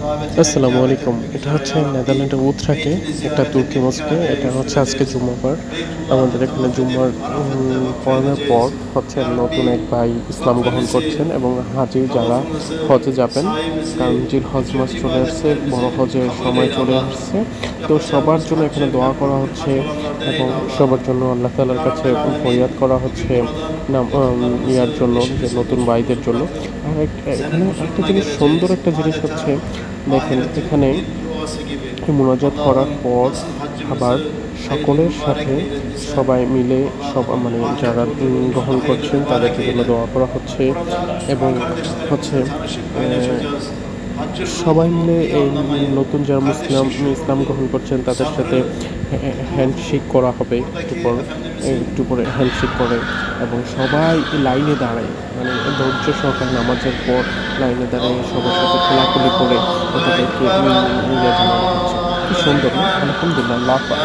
আসসালামু আলাইকুম। এটা হচ্ছে নেদারল্যান্ডের উতরাকে একটা তুর্কি মসজিদে। এটা হচ্ছে আজকে জুম্মাবার। আমাদের এখানে জুম্মার পড়ানোর পর হচ্ছে নতুন এক ভাই ইসলাম গ্রহণ করছেন এবং হাজি যারা হজে যাবেন, কারণ জিল হজ মাস চলে আসছে, বড় হজের সময় চলে আসছে। তো সবার জন্য এখানে দোয়া করা হচ্ছে এবং সবার জন্য আল্লাহ তাআলার কাছে ফরিয়াদ করা হচ্ছে নাম ইয়ার জন্য, যে নতুন ভাইদের জন্য। আর এখানে একটা জিনিস, সুন্দর একটা জিনিস হচ্ছে, দেখেন এখানে মুনাজাত করার পর আবার সকলের সাথে সবাই মিলে মানে যারা গ্রহণ করছেন তাদের জন্য দোয়া করা হচ্ছে এবং হচ্ছে সবাই মিলে এই নতুন যারা ইসলাম গ্রহণ করছেন তাদের সাথে হ্যান্ডশেক করা হবে একটু পরে হ্যান্ডশেক করে এবং সবাই লাইনে দাঁড়ায়, মানে ধৈর্য সহকারে নামাজের পর লাইনে দাঁড়িয়ে সবার সাথে খোলাখুলি করে তাদেরকে জানানো হচ্ছে। কি সুন্দর না? আলহামদুলিল্লাহ, আল্লাহু আকবার।